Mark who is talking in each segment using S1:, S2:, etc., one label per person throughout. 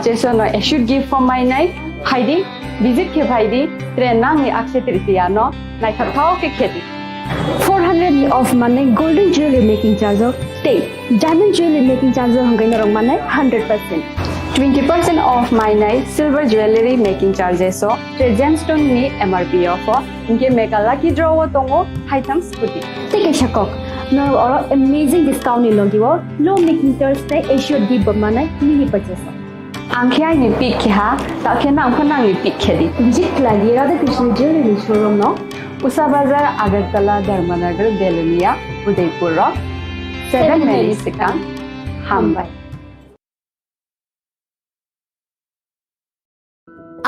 S1: Jason, I should give for my night. Heidi, visit ke Heidi. Trenang ni akse tritiano. Night hathao ke kheti.
S2: 400 of money golden jewelry making charge of stay. Diamond jewelry making charge of hangai narong money 100%.
S1: 20% off my night silver jewelry making charges. So, gemstone ni MRP offer. Inke make a lucky draw tongo item scooty.
S2: Take a shakok. No or amazing discount in logiwo. Low making Thursday I should give money mini purchase.
S1: Angkya ni pick ha. Takena angkana ni pick khedi.
S2: Visit lagi Radha Krishna jewelry showroom no.
S1: Usa Bazar, Agartala, Dharmanagar, Belunia, Udaipur, 7 Milliseconds, Hambai.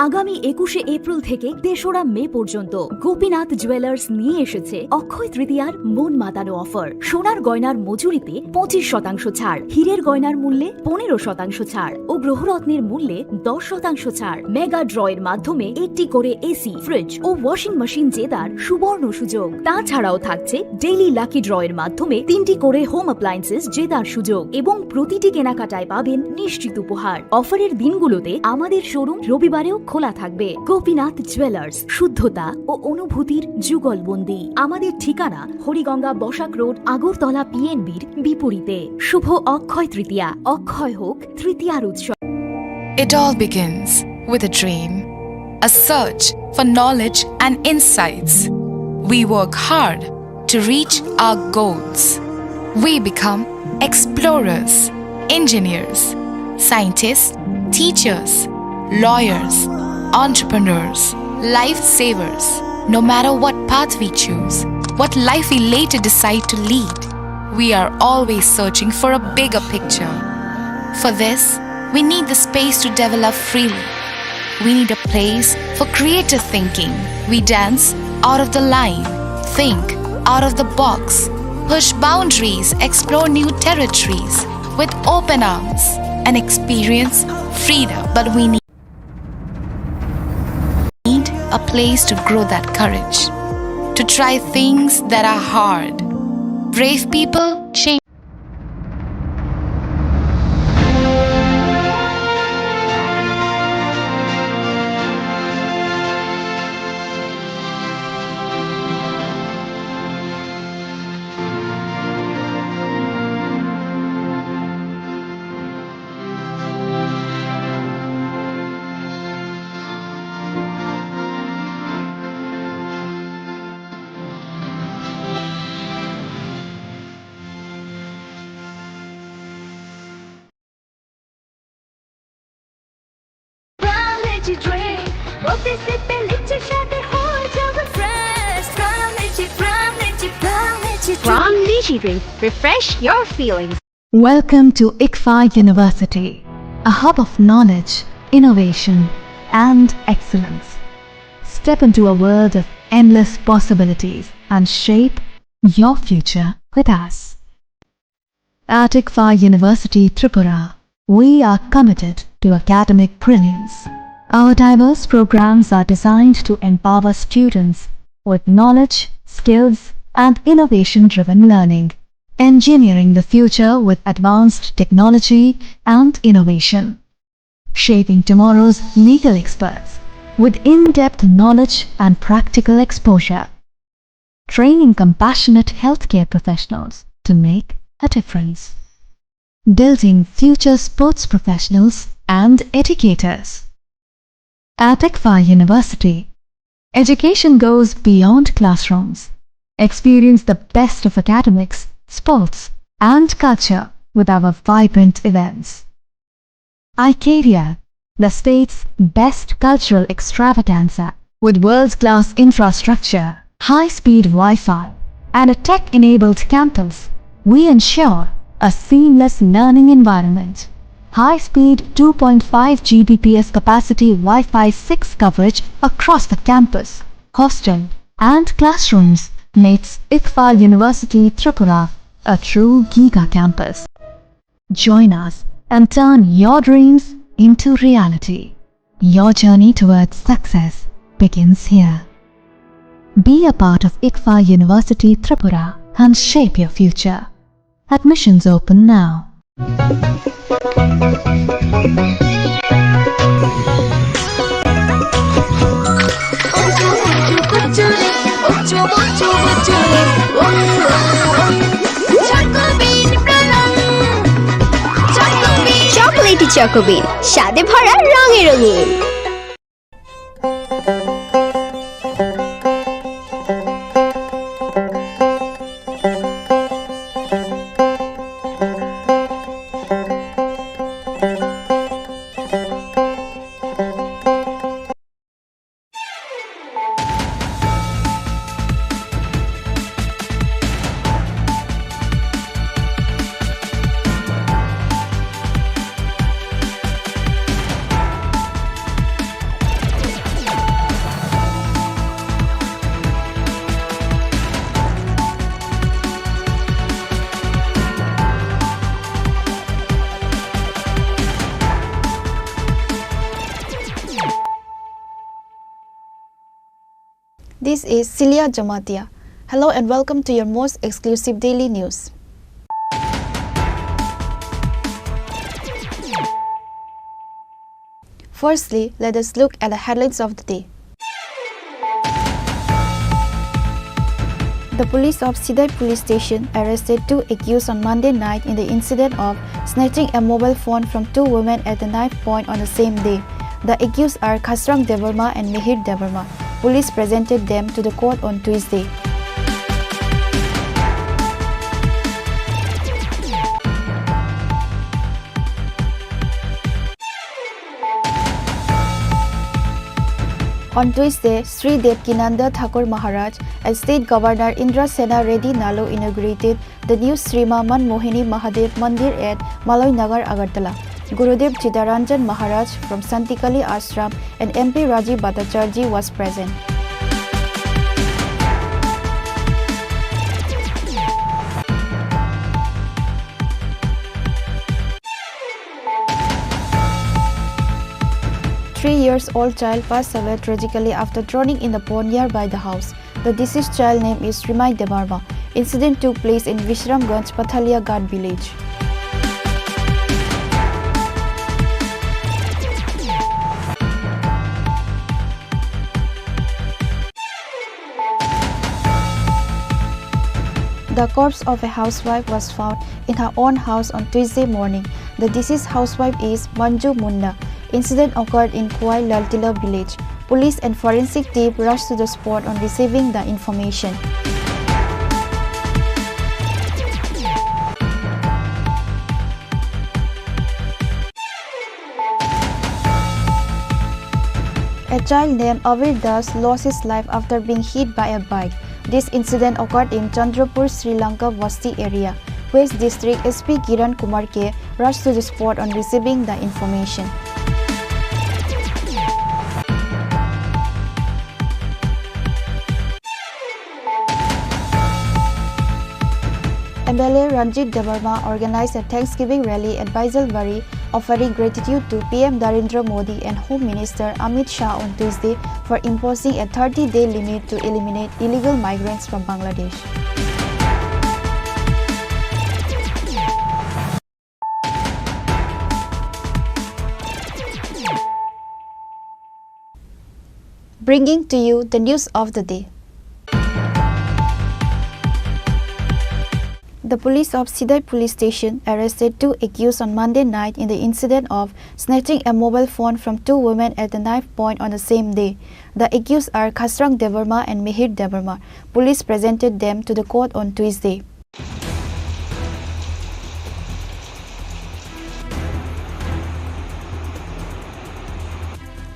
S3: আগামী 21শে April থেকে ৩রা মে পর্যন্ত Gopinath jewellers নিয়ে এসেছে অক্ষয় তৃতীয়ার মন মাতানো offer. সোনার গয়নার মজুরিতে 25% ছাড়, হীরের গয়নার মূল্যে 15% ছাড় ও গ্রহরত্নের মূল্যে 10% ছাড়। মেগা ড্রয়ের মাধ্যমে একটি করে এসি, ফ্রিজ ও ওয়াশিং মেশিন জেতার সুবর্ণ সুযোগ। তাছাড়াও থাকছে ডেইলি লাকি ড্রয়ের মাধ্যমে 3টি করে হোম অ্যাপ্লায়েন্সেস জেতার সুযোগ এবং প্রতিটি কেনাকাটায় পাবেন নিশ্চিত উপহার। অফারের দিনগুলোতে আমাদের শোরুম রবিবারেও খোলা থাকবে। গোপীনাথ জুয়েলার্স, শুদ্ধতা ও অনুভূতির যুগলবন্দি। আমাদের ঠিকানা হরিগঙ্গা বসাক রোড, আগরতলা পিএনবির বিপরীতে। শুভ অক্ষয় তৃতীয়া, অক্ষয় হোক তৃতীয়ার উৎসব।
S4: It all begins with a dream, a search for knowledge and insights. We work hard to reach our goals. We become explorers, engineers, scientists, teachers, lawyers, entrepreneurs, lifesavers. No matter what path we choose, what life we later decide to lead, we are always searching for a bigger picture. For this, we need the space to develop freely. We need a place for creative thinking. We dance out of the line, think out of the box, push boundaries, explore new territories with open arms and experience freedom. But we need a place to grow that courage, to try things that are hard. Brave people change.
S2: From Lychee drink, refresh your feelings.
S5: Welcome to IKFA University, a hub of knowledge, innovation, and excellence. Step into a world of endless possibilities and shape your future with us. At IKFA University, Tripura, we are committed to academic brilliance. Our diverse programs are designed to empower students with knowledge, skills, and innovation-driven learning, engineering the future with advanced technology and innovation, shaping tomorrow's legal experts with in-depth knowledge and practical exposure, training compassionate healthcare professionals to make a difference, building future sports professionals and educators. At IKFA University, education goes beyond classrooms. Experience the best of academics, sports, and culture with our vibrant events. IKFA, the state's best cultural extravaganza, with world-class infrastructure, high-speed Wi-Fi, and a tech-enabled campus, we ensure a seamless learning environment. High-speed 2.5 Gbps capacity Wi-Fi 6 coverage across the campus, hostel, and classrooms makes IKFA University Tripura a true giga campus. Join us and turn your dreams into reality. Your journey towards success begins here. Be a part of IKFA University Tripura and shape your future. Admissions open now.
S2: Chocolatey চকোবিন স্বাদে ভরা রঙে রঙিন।
S6: This is Celia Jamatia. Hello and welcome to your most exclusive daily news. Firstly, let us look at the headlines of the day. The police of Sidai police station arrested 2 accused on Monday night in the incident of snatching a mobile phone from 2 women at the knife point on the same day. The accused are Khasrang Devarma and Mihir Devarma. Police presented them to the court on Tuesday. On Tuesday, Sri Devkinanda Thakur Maharaj and State Governor Indra Sena Reddy Nalu inaugurated the new Sri Manmohini Mahadev Mandir at Maloi Nagar, Agartala. Gurudev Chidaranjan Maharaj from Santikali Ashram and MP Rajiv Bhattacharjee was present. Three-year-old child passed away tragically after drowning in the pond nearby the house. The deceased child name is Srimai Devarma. Incident took place in Vishramganj, Pathalia Ghat village. The corpse of a housewife was found in her own house on Tuesday morning. The deceased housewife is Manju Munna. Incident occurred in Kuai Laltila village. Police and forensic team rushed to the spot on receiving the information. A child named Avir Das lost his life after being hit by a bike. This incident occurred in Chandrapur, Sri Lanka Vasti area. West District SP Kiran Kumar K rushed to the spot on receiving the information. MLA Ranjit Devarma organized a Thanksgiving rally at Baisalwari, offering gratitude to PM Narendra Modi and Home Minister Amit Shah on Tuesday for imposing a 30-day limit to eliminate illegal migrants from Bangladesh. Bringing to you the news of the day. The police of Sidai police station arrested 2 accused on Monday night in the incident of snatching a mobile phone from 2 women at the knife point on the same day. The accused are Khasrang Devarma and Mihir Devarma. Police presented them to the court on Tuesday.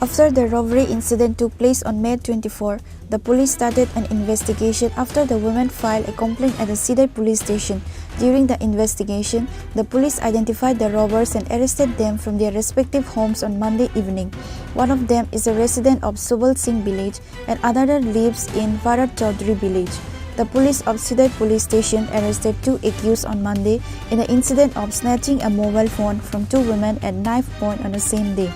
S6: After the robbery incident took place on May 24, the police started an investigation after the women filed a complaint at the Sidai police station. During the investigation, the police identified the robbers and arrested them from their respective homes on Monday evening. One of them is a resident of Subal Singh village and another lives in Bharat Chaudhary village. The police of Sidai police station arrested 2 accused on Monday in the incident of snatching a mobile phone from 2 women at knife point on the same day.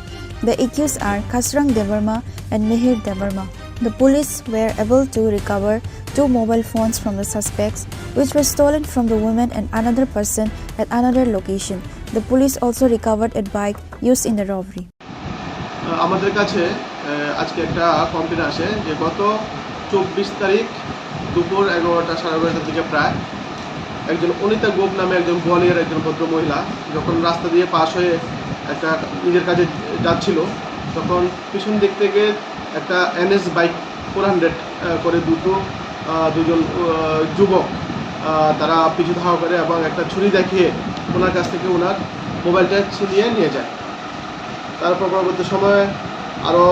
S6: The accused are Khasrang Devarma and Mihir Devarma. The police were able to recover 2 mobile phones from the suspects, which were stolen from the women and another person at another location. The police also recovered a bike used in the robbery.
S7: আমাদের কাছে আজকে একটা complain আসে যে গত 24 তারিখ দুপুর 11টা সাড়ে 11টার দিকে প্রায় একজন অনিতা গোপ নামে একজন গোয়ালিয়র একজন ভদ্র মহিলা যখন রাস্তা দিয়ে পাশ হয়ে একটা নিজের কাজে যাচ্ছিল, তখন পিছন দিক থেকে একটা NS বাইক 400 করে দুজন যুবক তারা পিছু ধাওয়া করে এবং একটা ছুরি দেখিয়ে ওনার কাছ থেকে ওনার মোবাইলটা ছিনিয়ে নিয়ে যায়। তারপর পরবর্তী সময়ে আরও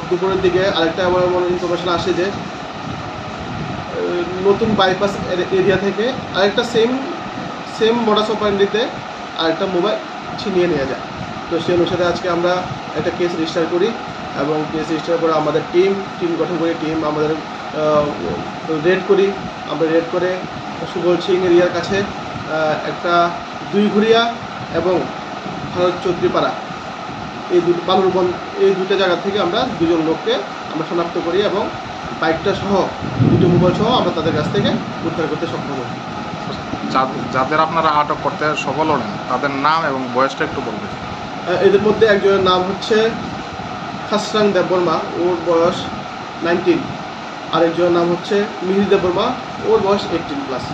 S7: দুপুরের দিকে আরেকটা আমার ইনফরমেশন আসে যে নতুন বাইপাস এরিয়া থেকে আরেকটা সেম মোডাস অপারেন্ডিতে আরেকটা মোবাইল ছিনিয়ে নিয়ে যায়। তো সেই অনুসারে আজকে আমরা একটা কেস রেজিস্টার করি এবং কেস রেজিস্টার করে আমাদের টিম গঠন করি, আমাদের রেড করি। আমরা রেড করে সুবল সিং এরিয়ার কাছে একটা 2 ঘুরিয়া এবং ভারত চৌধুরীপাড়া এই দুটো জায়গা থেকে আমরা 2 জন লোককে আমরা শনাক্ত করি এবং বাইকটা সহ 2টো মোবাইল সহ আমরা তাদের কাছ থেকে উদ্ধার করতে সক্ষম হই।
S8: যাদের আপনারা আটক করতে সফল হলেন তাদের নাম এবং বয়সটা একটু বলবেন।
S7: এদের মধ্যে একজনের নাম হচ্ছে খাসরাং দেববর্মা, ওর বয়স 19। আরেকজনের নাম হচ্ছে মিহির দেববর্মা, ওর বয়স 18+।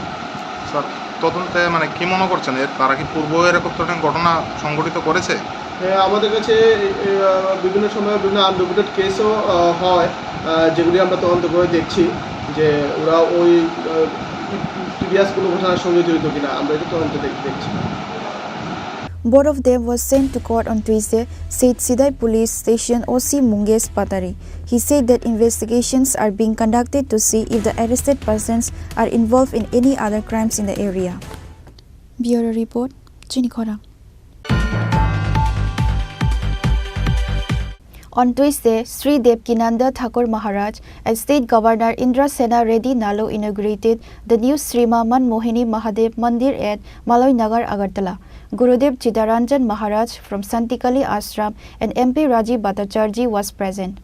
S8: স্যার, তদন্তে মানে কি মনে করছেন, তারা কি পূর্ব এরকম ঘটনা সংঘটিত করেছে?
S7: হ্যাঁ, আমাদের কাছে বিভিন্ন সময় বিভিন্ন আনরিপোর্টেড কেসও হয়, যেগুলি আমরা তদন্ত করে দেখছি যে ওরা ওই প্রিভিয়াস কোনো ঘটনার সঙ্গে জড়িত কিনা, আমরা এটা তদন্ত দেখছি।
S6: Both of them was sent to court on Tuesday, said Sidai Police Station OC Munges Patari. He said that investigations are being conducted to see if the arrested persons are involved in any other crimes in the area. Bureau Report, Chini Khorang. On Tuesday, Sri Devkinanda Thakur Maharaj and State Governor Indra Sena Reddy Nalu inaugurated the new Sri Manmohini Mahadev Mandir at Maloi Nagar, Agartala. Gurudev Chidaranjan Maharaj from Santikali Ashram and MP Rajiv Bhattacharjee was present.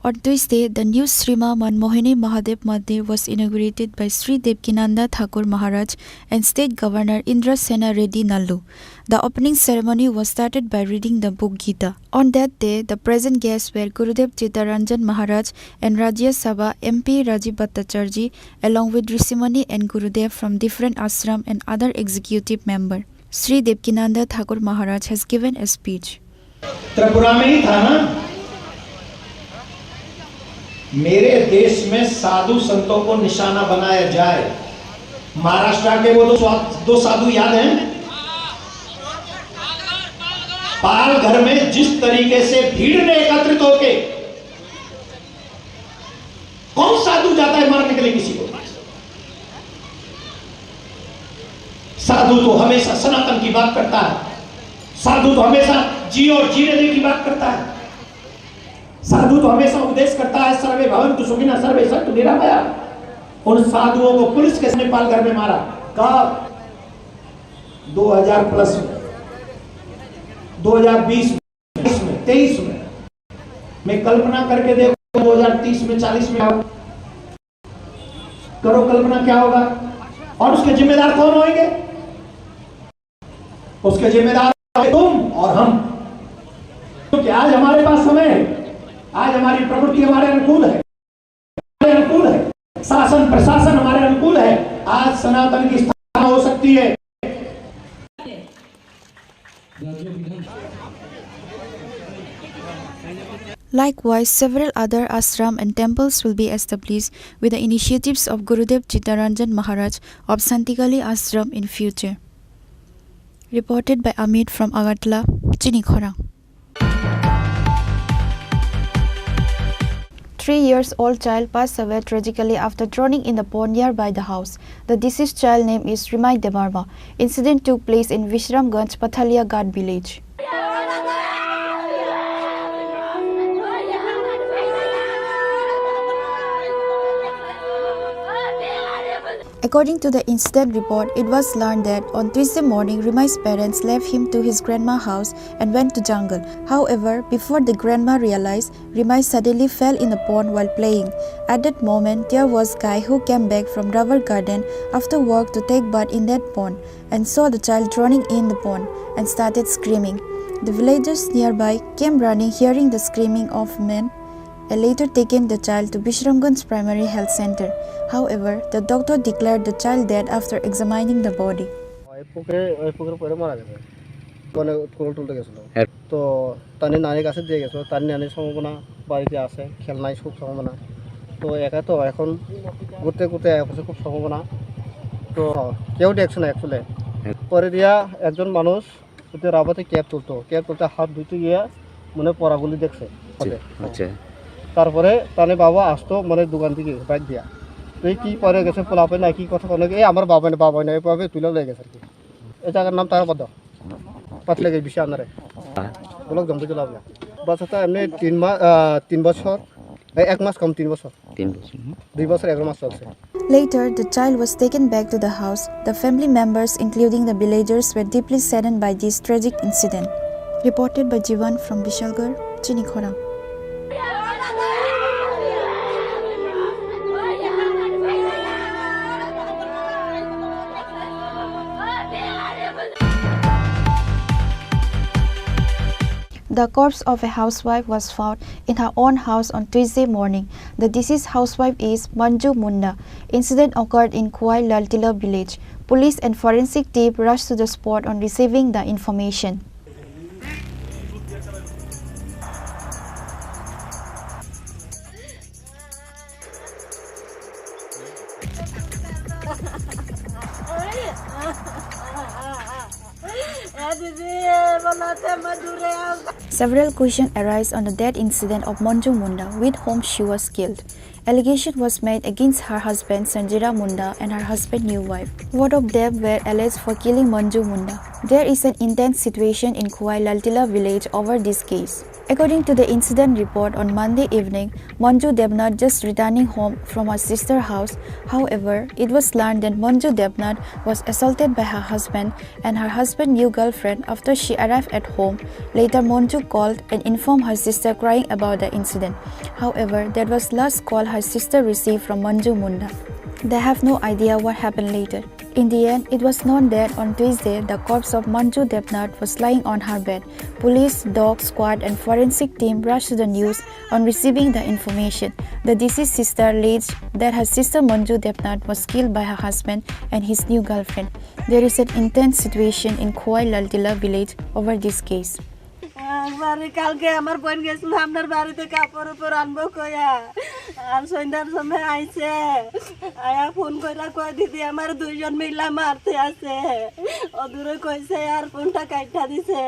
S6: On Tuesday, the new Srima Manmohini Mahadev Mandir was inaugurated by Sri Devkinanda Thakur Maharaj and State Governor Indra Sena Reddy Nalu. The opening ceremony was started by reading the book Gita. On that day, the present guests were Gurudev Chidaranjan Maharaj and Rajya Sabha MP Rajiv Bhattacharjee, along with Rishimani and Gurudev from different ashram and other executive members. Sri Devkinanda Thakur Maharaj has given a speech.
S9: Tripura में ही था ना, मेरे देश में साधु संतों को निशाना बनाया जाए। महाराष्ट्र के वो दो साधु याद हैं? पालघर में जिस तरीके से भीड़ ने एकत्रित होके, कौन साधु जाता है मारने के लिए किसी को? साधु तो हमेशा सनातन की बात करता है, साधु तो हमेशा जी और जीने की बात करता है, साधु तो हमेशा उपदेश करता है सर्वे भवन्तु सुखिनः सर्वे सन्तु निरामया। उन साधुओं को पुलिस के नेपाल घर में मारा कब? 2000+ में, 2020 में, 23 में। मैं कल्पना करके देखो 2030 में, 40 में करो कल्पना क्या होगा। और उसके जिम्मेदार कौन होंगे? उसके जिम्मेदार तुम और हम, क्योंकि आज हमारे पास समय है, आज हमारी प्रवृत्ति हमारे अनुकूल है, शासन प्रशासन हमारे अनुकूल है। आज सनातन की स्थापना हो सकती है।
S6: Likewise, several other ashram and temples will be established with the initiatives of Gurudev Chidaranjan Maharaj of Santikali Ashram in future. Reported by Amit from Agartala, Chini Khorang. 3-year-old child passed away tragically after drowning in the pond nearby the house. The deceased child name is Rimai Demarma. Incident took place in Vishramganj, Pathalia Ghat village. According to the incident report, it was learned that on Tuesday morning, Rimai's parents left him to his grandma's house and went to jungle. However, before the grandma realized, Rimai suddenly fell in the pond while playing. At that moment, there was a guy who came back from rubber garden after work to take bath in that pond and saw the child drowning in the pond and started screaming. The villagers nearby came running, hearing the screaming of men, and later taken the child to Bishramganj Primary Health Center. However, the doctor declared the child dead after examining the body.
S10: তো তানি নানির কাছে দিয়ে গেছিল, তার নানির সম্ভাবনা বাড়িতে আছে, খেলনায় খুব সম্ভাবনা, তো একা তো এখন ঘুরতে ঘুরতে খুব সম্ভাবনা, তো কেউ দেখছে না অ্যাকচুয়ালি। পরে দিয়া একজন মানুষ ওদের রাবাতে ক্যাব তুলতে হাত ধুইতে গিয়া মনে পড়াগুলি দেখছে। আচ্ছা, তারপরে তানে বাবা আসতো মানে দোকান থেকে বাইক দিয়া, তো এই কি পরে গেছে পোলাপে না কি কথা কোনো এই আমার বাবা না এভাবে তুলে লেগে গেছে আর কি। এই জায়গার নাম তার পদ পাতলে গেছে বেশি আনারে ব্লক জমতে চলে আসবে। বাচ্চাটা এমনি 3 বছর 1 মাস কম 3 বছর 2 বছর 11 মাস চলছে।
S6: Later, the child was taken back to the house. The family members, including the villagers, were deeply saddened by this tragic incident. Reported by Jivan from Vishalgarh, Chini Khorang. The corpse of a housewife was found in her own house on Tuesday morning. The deceased housewife is Manju Munda. Incident occurred in Kuai Laltila village. Police and forensic team rushed to the spot on receiving the information. Several questions arise on the death incident of Manju Munda, with whom she was killed. Allegation was made against her husband Sanjira Munda and her husband's new wife. Both of them were alleged for killing Manju Munda. There is an intense situation in Kuai Laltila village over this case. According to the incident report on Monday evening, Manju Debnath just returning home from her sister's house. However, it was learned that Manju Debnath was assaulted by her husband and her husband's new girlfriend after she arrived at home. Later, Manju called and informed her sister crying about the incident. However, that was last call her sister received from Manju Munda. They have no idea what happened later. In the end, it was known that on Tuesday, the corpse of Manju Debnath was lying on her bed. Police, dog squad and forensic team rushed to the news on receiving the information. The deceased sister alleged that her sister Manju Debnath was killed by her husband and his new girlfriend. There is an intense situation in Kuai Laltila village over this case.
S11: কালকে আমার বোন গেছিল আপনার বাড়িতে কাপড় উপর আনবো কয়া, আর সন্ধ্যার সময় আইছে, আয়া ফোন কইরা কয় দিদি আমার দুইজন মিলা মারতে আছে, অদূরে কইছে আর ফোনটা কাইটা দিছে।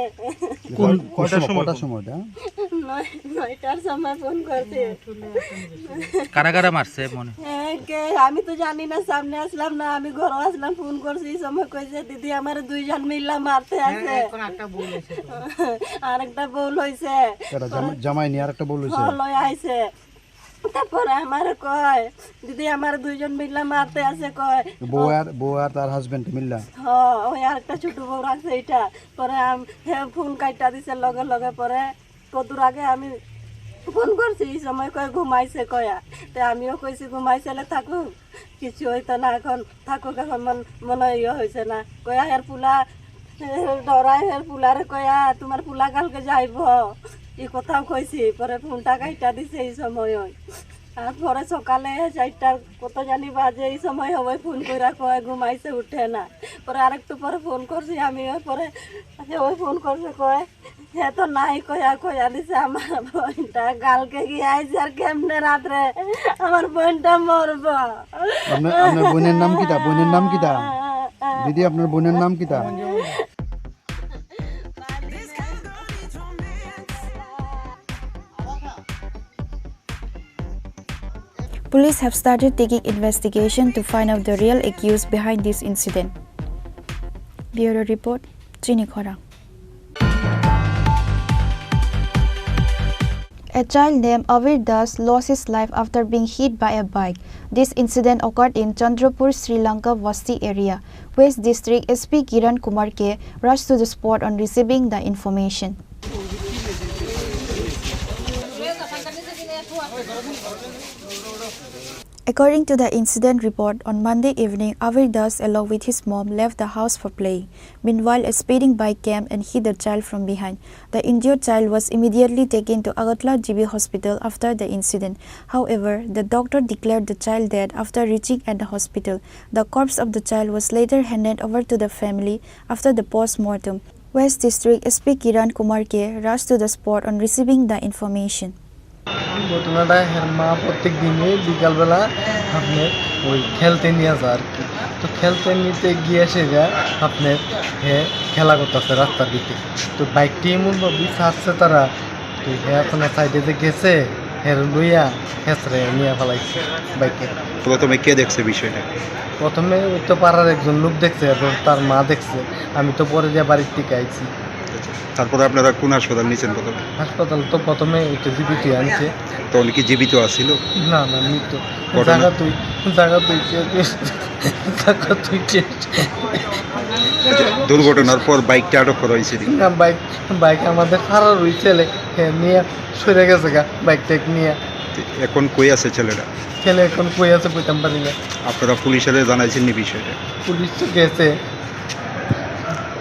S12: কটার সময়?
S11: 9টার সময় ফোন করছে।
S12: কারা মারছে মনে?
S11: আমি তো জানি না, সামনে আসলাম না, আমি ঘরে আসলাম, ফোন করছি, এই সময় কইছে দিদি আমার দুইজন মিলা মারতে আছে। আরেকটা বউল হইছে,
S12: জামাই নিয়ে আরেকটা বউল হইছে,
S11: লই আইছে। তারপরে আমার কয় দিদি আমার দুইজন মিলা মারতে আছে, কয়
S12: বউ আর তার হাজবেন্ড মিল্লা।
S11: হ্যাঁ, ওই আরেকটা ছোট বউ রাখছে এটা। পরে ফোন কাইটা দিছে লগে লগে। পরে কতর আগে আমি ফোন করছি, এই সময় কয় ঘুমাইছে কয়া। তো আমিও কইছি ঘুমাইছিলে থাকুক, কিছু হইতো না, এখন থাকুক, এখন মনে হয়েছে না। কয়া এর পুলা ডরাই, এর পুলারে কয়া তোমার পুলা কালকে যাইব, এই কথাও কইছি। পরে ফোনটা কাইটা দিছে এই সময়। আর পরে সকালে 4টার কত জানি বাজে, এই সময় হবে ফোন কইরা কয় ঘুমাইছে, উঠে না। পরে আরেকটু পরে ফোন করছি আমি, পরে ওই ফোন করছে, কয় হ্যাঁ তো নাই, কয়া দিছে আমার বোনটা কালকে গিয়ে আইছে, আর কেমনে রাত্রে আমার বোনটা মরব।
S12: আপনার বোনের নাম কিটা? বোনের নাম কিটা দিদি? আপনার বোনের নাম কিটা?
S6: Police have started taking investigation to find out the real accused behind this incident. Bureau Report, Chini Khorang. A child named Avir Das lost his life after being hit by a bike. This incident occurred in Chandrapur, Sri Lanka Vasti area. West District SP Kiran Kumar K rushed to the spot on receiving the information. According to the incident report, on Monday evening, Avir Das along with his mom left the house for playing. Meanwhile, a speeding bike came and hit the child from behind. The injured child was immediately taken to Agartala GB hospital after the incident. However, the doctor declared the child dead after reaching at the hospital. The corpse of the child was later handed over to the family after the post-mortem. West District SP Kiran Kumar K rushed to the spot on receiving the information.
S10: ঘটনাটা হের মা প্রত্যেক দিনে বিকালবেলা আপনার ওই খেলতে নিয়ে আসে আর কি। তো খেলতে নিতে গিয়ে সেটা আপনার খেলা করতেছে রাস্তার দিকে। তো বাইকটি এমনভাবে ছাড়ছে তারা, তো এখন সাইডে যে গেছে হের লইয়া হেসরে নিয়ে ফেলাইছে বাইকে।
S13: প্রথমে কে দেখছে বিষয়টা?
S10: প্রথমে ওই তো পাড়ার একজন লোক দেখছে এবং তার মা দেখছে, আমি তো পরে দিয়ে বাড়ির থেকে আইছি।
S13: তারপরে আপনারা কোন হাসপাতাল নিয়েছেন? প্রথমে
S10: হাসপাতাল তো প্রথমে ওই তো জীবিত আনছে।
S13: তো উনি কি জীবিত আছিল?
S10: না না, মৃত।
S13: দুর্ঘটনার পর বাইকটা আটক করা হয়েছে?
S10: না, বাইক আমাদের খারাপ হয়েছে নিয়ে সরে গেছে গা বাইকটা নিয়ে।
S13: এখন কই আছে ছেলেটা?
S10: ছেলে এখন কই আছে কইতাম পারি না।
S13: আপনারা পুলিশের জানাইছেন নি বিষয়টা?
S10: পুলিশ তো গেছে।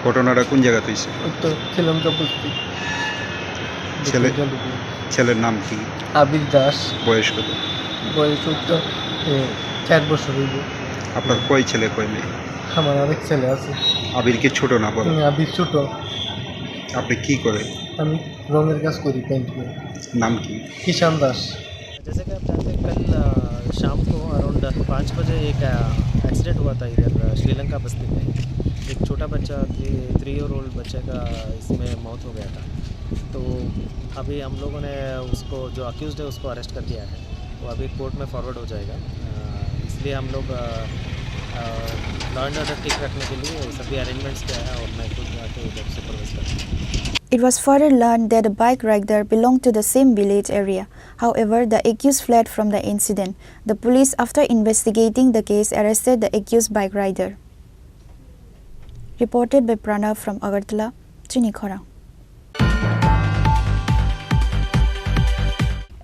S13: ঘটনাটা কোন জায়গাতে হয়েছে?
S10: ওই তো শ্রীলঙ্কা বস্তি।
S13: ছেলের নাম কি?
S10: আবির দাস।
S13: বয়স কত?
S10: বয়স তো 4 বছর হইব।
S13: আপনার কয় ছেলে কয় মেয়ে?
S10: আমার আরেক ছেলে আছে।
S13: আবির কি ছোট না বড়?
S10: আবির ছোট।
S13: আপনি কি করেন?
S10: আমি রঙের কাজ করি, পেন্ট করি।
S13: নাম কি?
S10: किशन दास।
S14: जैसे कि आप जानते हैं, कल शाम को अराउंड 5 बजे एक एक्सीडेंट हुआ था इधर श्रीलंका बस्ती में। एक छोटा बच्चा 3 ईयर ओल्ड बच्चे का इसमें मौत हो गया था। तो अभी हम लोगों ने उसको जो अक्यूज़्ड है उसको अरेस्ट कर दिया है। वो अभी कोर्ट में फॉरवर्ड हो जाएगा। इसलिए हम लोग लॉ एंड ऑर्डर ठीक रखने के लिए सभी अरेंजमेंट्स किया है और मैं खुद जाके उधर सुपरवाइज करता हूँ।
S6: It was further learned that the bike rider belonged to the same village area. However, the accused fled from the incident. The police, after investigating the case, arrested the accused bike rider. Reported by Pranav from Agartala, Chini Khorang.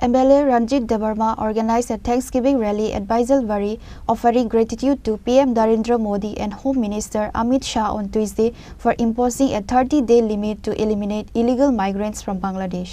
S6: MLA Ranjit Debarma organized a Thanksgiving rally at Baisalwari, offering gratitude to PM Narendra Modi and Home Minister Amit Shah on Tuesday for imposing a 30-day limit to eliminate illegal migrants from Bangladesh.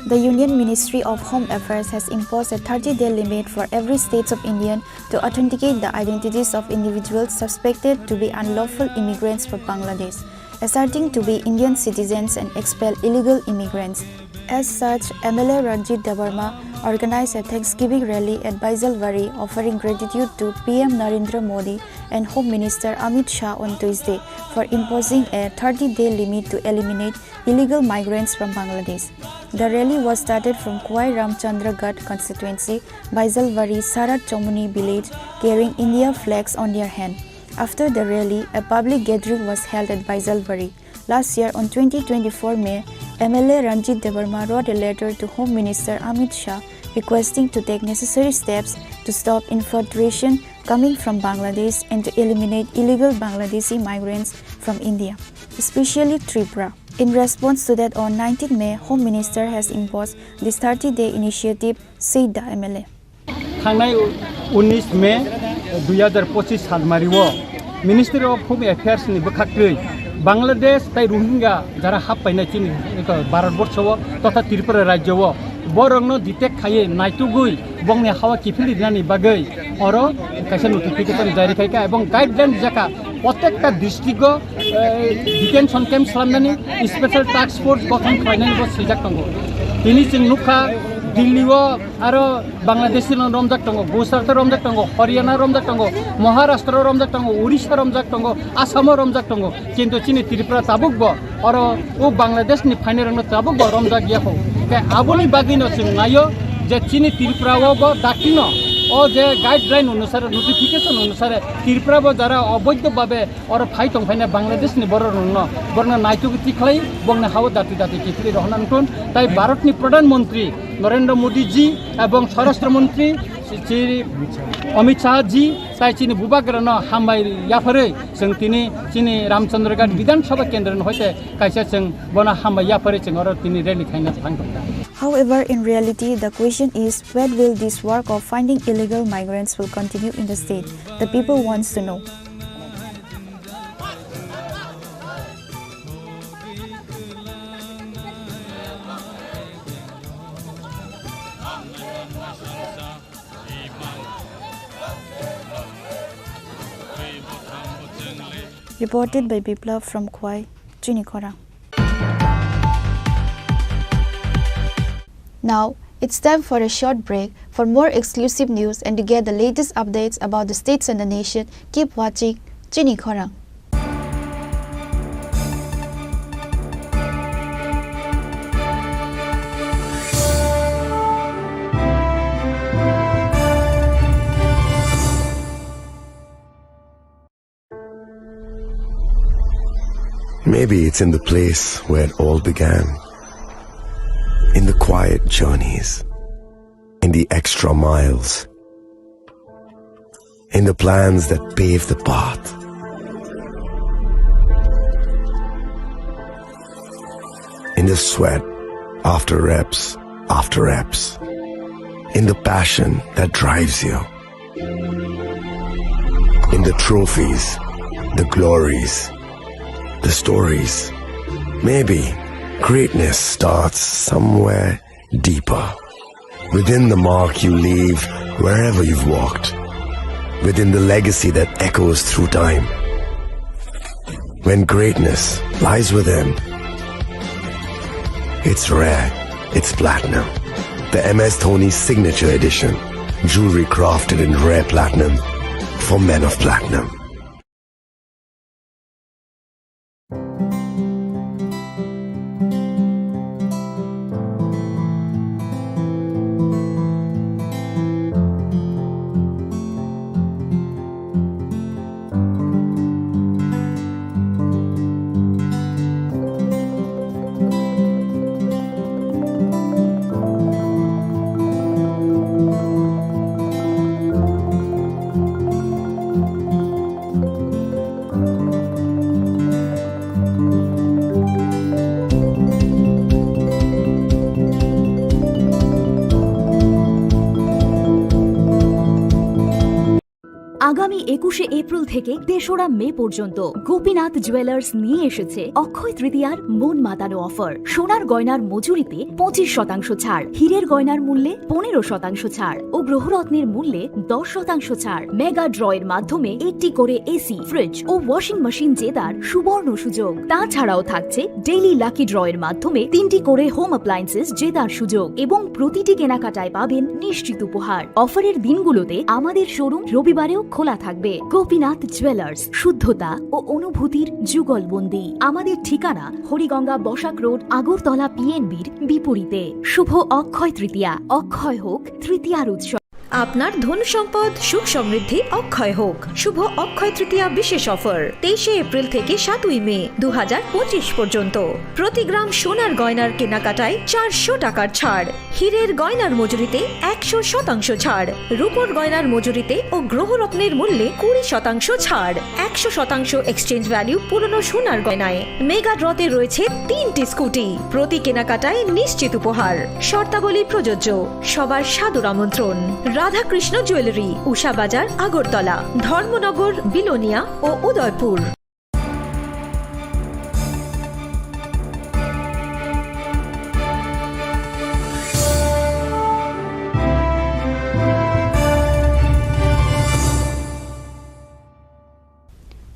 S6: The Union Ministry of Home Affairs has imposed a 30-day limit for every state of India to authenticate the identities of individuals suspected to be unlawful immigrants from Bangladesh, asserting to be Indian citizens and expel illegal immigrants. As such, MLA Ranjit Debarma organized a Thanksgiving rally at Baisalwari, offering gratitude to PM Narendra Modi and Home Minister Amit Shah on Tuesday for imposing a 30-day limit to eliminate illegal migrants from Bangladesh. The rally was started from Kwai Ramchandra Ghat constituency, Baisalwari, Sarat Chomuni village, carrying India flags on their hand. After the rally, a public gathering was held at Baisalwari. Last year, on 2024 May, MLA Ranjit Debarma wrote a letter to Home Minister Amit Shah requesting to take necessary steps to stop infiltration coming from Bangladesh and to eliminate illegal Bangladeshi migrants from India, especially Tripura. In response to that, on 19 May, Home Minister has imposed this 30-day initiative, said the MLA.
S9: थांनाय 19 मे 2025 सालमारियाव ministry of home एफेयार्सनि बोखाख्रै Bangladesh ताई Rohingya जरा हाबफैनाय चिनि भारतबर्षआव तथा Tripura राज्यआव बरंनो detect खायै नायतुगै बंनि हावा किफिलिनानि बागै और कैसे notification जारी खायका एवं गाइडलाइन जाका प्रत्येकटा डिस्ट्रिक्टआव डिटेंशन कैम्प खालामनानै स्पेशल टास्क फोर्स गठन खालामनानै सैजाक दङ दिनै जों नुखा दिल्लीआव आरो बांलादेशनि रमजाक दङ गुजरात रमजाक दङ हरियाणा रमजाक दङ महाराष्ट्र रमजाक दङ उड़ीसा रमजाक दङ आसाम रमजाक दङ किन्तु चिनि त्रिपुरा ताबुक और वो बांलादेशनि फाइनेरनो ताबुक रमजाक गयाखौ के आबोनि बागैनो जों नायो जे चिनि त्रिपुराआव दाखिनो ओ जे गाइडलाइन अनुसार नोटिफिकेशन अनुसार त्रिपुरा जरा अवैध भावे और फाइ दंफायना बांलादेशनि बरनो नायतुगु थिखाय बंनो हाव दाति दाति किफिलि रहनांगोन ताई भारतनि प्रधानमंत्री नरेंद्र मोदी जी एवं स्वराष्ट्र मंत्री श्री अमित शाह जी ताई चिनि बुबाग्रनो हामबाय याफोरै जों चिनि रामचंद्रगढ़ विधानसभा केंद्र होते कायसे जों बना हामबाय याफोरै जों और तिनि रैली खायना थांदों.
S6: However, in reality, the question is when will this work of finding illegal migrants will continue in the state? The people wants to know. Reported by Biplav from Khwai, Chini Khorang. Now, it's time for a short break. For more exclusive news and to get the latest updates about the states and the nation, keep watching Chini Khorang.
S15: Maybe it's in the place where it all began. In the quiet journeys, in the extra miles, in the plans that pave the path. In the sweat after reps, in the passion that drives you, in the trophies, the glories, the stories. Maybe greatness starts somewhere deeper, within the mark you leave wherever you've walked, within the legacy that echoes through time. When greatness lies within, it's rare, it's platinum. The MS Dhoni Signature Edition, jewelry crafted in rare platinum for men of platinum.
S3: আগামী 21শে April থেকে 3রা মে পর্যন্ত Gopinath jewellers নিয়ে এসেছে অক্ষয় তৃতীয়ার মন মাতানো offer. সোনার গয়নার মজুরিতে 25% ছাড়, হীরের গয়নার মূল্যে 15% ছাড় ও গ্রহরত্নের মূল্যে 10% ছাড়। মেগা ড্রয়ের মাধ্যমে 80 করে এসি, ফ্রিজ ও ওয়াশিং মেশিন জেতার সুবর্ণ সুযোগ। তাছাড়াও থাকছে ডেইলি লাকি ড্রয়ের মাধ্যমে 3টি করে হোম অ্যাপ্লায়েন্সেস জেতার সুযোগ এবং প্রতিটি কেনাকাটায় পাবেন নিশ্চিত উপহার। অফারের দিনগুলোতে আমাদের শোরুম রবিবারেও খোলা থাকবে। গোপীনাথ জুয়েলার্স, শুদ্ধতা ও অনুভূতির যুগলবন্দি। আমাদের ঠিকানা হরিগঙ্গা বসাক রোড, আগরতলা PNBর বিপরীতে। শুভ অক্ষয় তৃতীয়া, অক্ষয় হোক তৃতীয়ার উৎসব। আপনার ধন সম্পদ সুখ সমৃদ্ধি অক্ষয় হোক। শুভ অক্ষয় তৃতীয়া বিশেষ অফার 23 এপ্রিল থেকে 7 মে 2025 পর্যন্ত। প্রতি গ্রাম সোনার গয়নার কেনাকাটায় 400 টাকার ছাড়, হীরের গয়নার মজুরিতে 100% ছাড়, রূপোর গয়নার মজুরিতে ও গ্রহরত্নের মূল্যে 20% ছাড়, 100% এক্সচেঞ্জ ভ্যালু পুরনো সোনার গয়নায়। মেগা ড্রতে রয়েছে 3টি স্কুটি, প্রতি কেনাকাটায় নিশ্চিত উপহার। শর্তাবলী প্রযোজ্য। সবার সাদর আমন্ত্রণ। রাধাকৃষ্ণ জুয়েলারি, উষা বাজার, আগরতলা, ধর্মনগর, বিলোনিয়া ও Udaipur.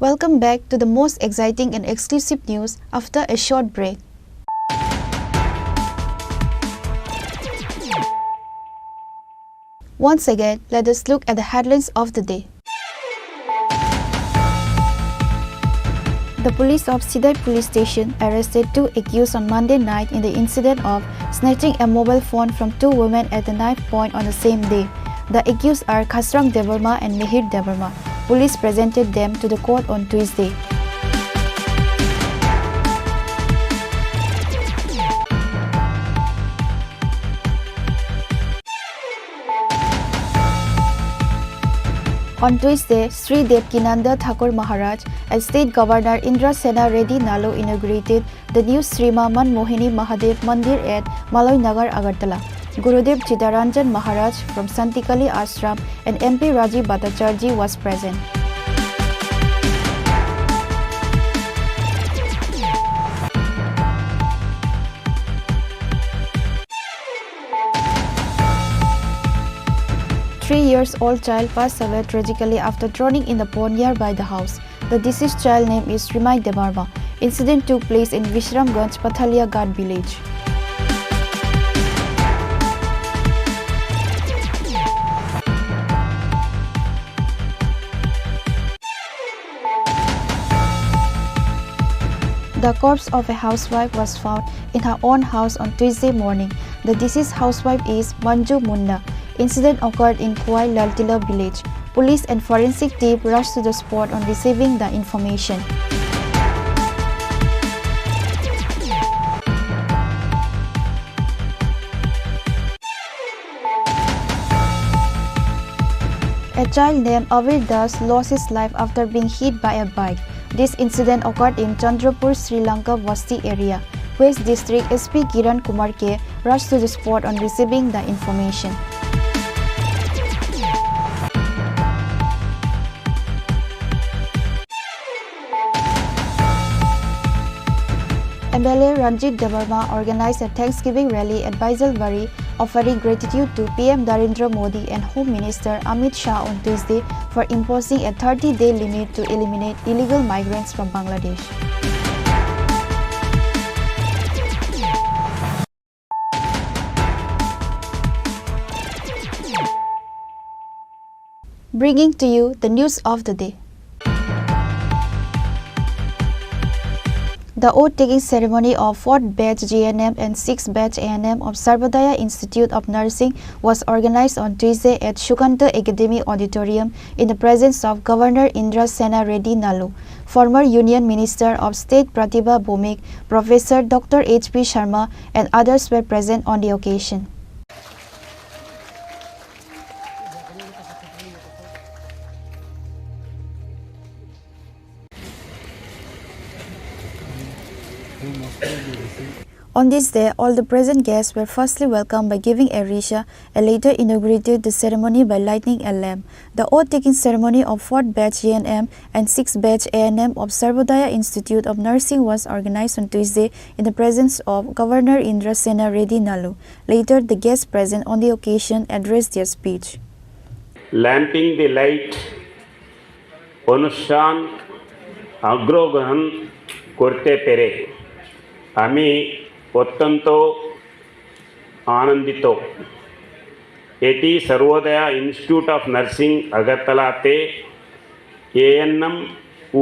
S6: Welcome back to the most exciting and exclusive news after a short break. Once again, let us look at the headlines of the day. The police of Sidai police station arrested 2 accused on Monday night in the incident of snatching a mobile phone from 2 women at the knife point on the same day. The accused are Khasrang Devarma and Mihir Devarma. Police presented them to the court on Tuesday. On Tuesday, Sri Devkinanda Thakur Maharaj and State Governor Indra Sena Reddy Nalu inaugurated the new Sri Manmohini Mahadev Mandir at Maloi Nagar, Agartala. Gurudev Chidaranjan Maharaj from Santikali Ashram and MP Rajiv Bhattacharjee was present. A 3-year-old child passed away tragically after drowning in the pond nearby the house. The deceased child name is Rimai Devarma. Incident took place in Vishramganj, Pathalia Ghat village. The corpse of a housewife was found in her own house on Tuesday morning. The deceased housewife is Manju Munda. Incident occurred in Kuai Laltila village. Police and forensic team rushed to the spot on receiving the information. A child named Avir Das lost his life after being hit by a bike. This incident occurred in Chandrapur, Sri Lanka Basti area. West District SP Kiran Kumar K rushed to the spot on receiving the information. MLA Ranjit Devarma organized a Thanksgiving rally at Baisalwari, offering gratitude to PM Narendra Modi and Home Minister Amit Shah on Tuesday for imposing a 30-day limit to eliminate illegal migrants from Bangladesh. Bringing to you the news of the day. The oath-taking ceremony of 4th batch GNM and 6th batch ANM of Sarvodaya Institute of Nursing was organized on Tuesday at Shukanta Academy Auditorium in the presence of Governor Indra Sena Reddy Nalu, former Union Minister of State Pratibha Bhumik, Professor Dr. H.P. Sharma and others were present on the occasion. On this day, all the present guests were firstly welcomed by giving a risha and later inaugurated the ceremony by lighting a lamp. The oath-taking ceremony of 4th batch GNM and 6th batch ANM of Sarvodaya Institute of Nursing was organized on Tuesday in the presence of Governor Indra Sena Reddy Nalu. Later, the guests present on the occasion addressed their speech.
S16: Lamping the light, অনুষ্ঠান অগ্রগ্রহণ করতে পেরে আমি অত্যন্ত আনন্দিত। এটি Sarvodaya institute of nursing আগরতলাতে ANM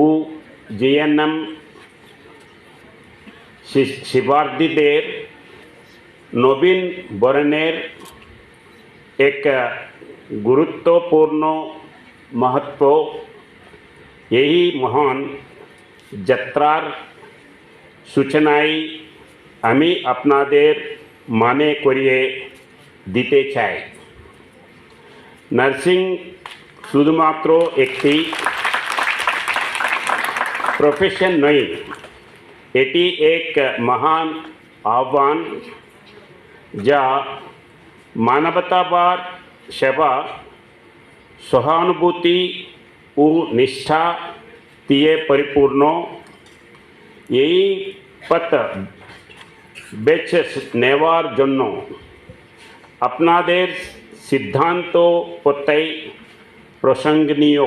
S16: ও GNM শিক্ষার্থীদের নবীন বরণের एक गुरुत्वपूर्ण महत्व यही महान যাত্রার সূচনায় আমি আপনাদের মানে করিয়ে দিতে চাই। নার্সিং শুধুমাত্র একটি প্রফেশন নয়, এটি এক মহান আহ্বান যা মানবতাবাদ, সেবা, সহানুভূতি ও নিষ্ঠা দিয়ে পরিপূর্ণ। এই পথ বেছে নেওয়ার জন্য আপনাদের সিদ্ধান্ত প্রত্যয় প্রশংসনীয়।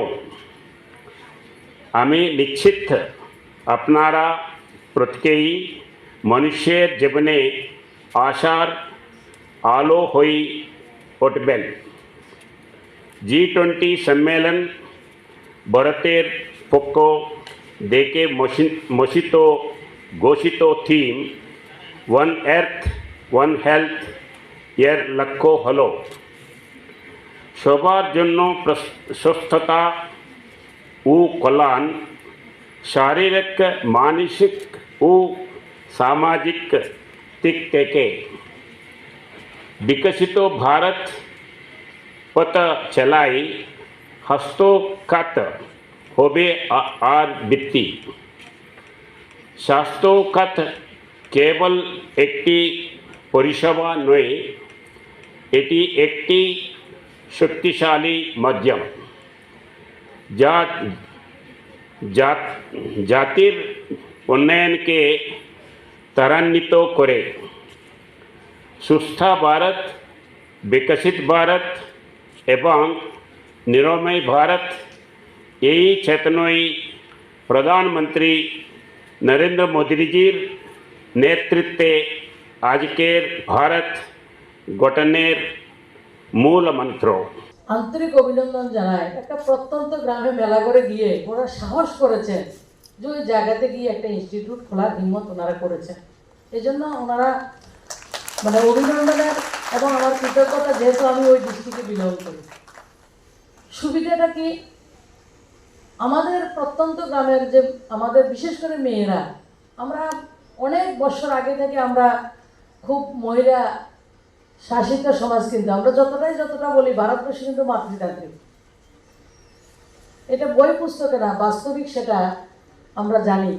S16: আমি নিশ্চিত আপনারা প্রত্যেকেই মানুষের জীবনে আশার আলো হয়ে উঠবেন। G20 সম্মেলন ভারতের পক্ষ থেকে ঘোষিত থিম ওয়ান আর্থ ওয়ান হেলথ এর লক্ষ্য হল সবার জন্য সুস্থতা ও কল্যাণ, শারীরিক, মানসিক ও সামাজিক দিক থেকে বিকশিত ভারত পথ চলাই হস্তক্ষেপ হবে আর বৃত্তি। স্বাস্থ্যখাত কেবল একটি পরিষেবা নয়, এটি একটি শক্তিশালী মাধ্যম যা জাতির উন্নয়নকে ত্বরান্বিত করে। সুস্থ ভারত, বিকশিত ভারত এবং নিরাময় ভারত এই চেতনায় প্রধানমন্ত্রী নরেন্দ্র মোদীজির নেতৃত্বে আজকের ভারত গঠনের মূল মন্ত্র।
S17: আন্তরিক অভিনন্দন জানাই। একটা প্রত্যন্ত গ্রামে মেলা করে গিয়ে ওরা সাহস করেছেন যে ওই জায়গাতে গিয়ে একটা ইনস্টিটিউট খোলার হিম্মত ওনারা করেছেন। এই জন্য ওনারা মানে অভিনন্দনের এবং আমার কৃতজ্ঞতা, যেহেতু আমি ওই ডিস্ট্রিক্টে বিলং করি। সুবিধাটা কি, আমাদের প্রত্যন্ত গ্রামের যে আমাদের বিশেষ করে মেয়েরা, আমরা অনেক বছর আগে থেকে আমরা খুব মহিলা শাসিত সমাজ, কিন্তু আমরা যতটা বলি ভারতবর্ষ কিন্তু মাতৃতান্ত্রিক। এটা বই পুস্তকে না, বাস্তবিক সেটা আমরা জানি।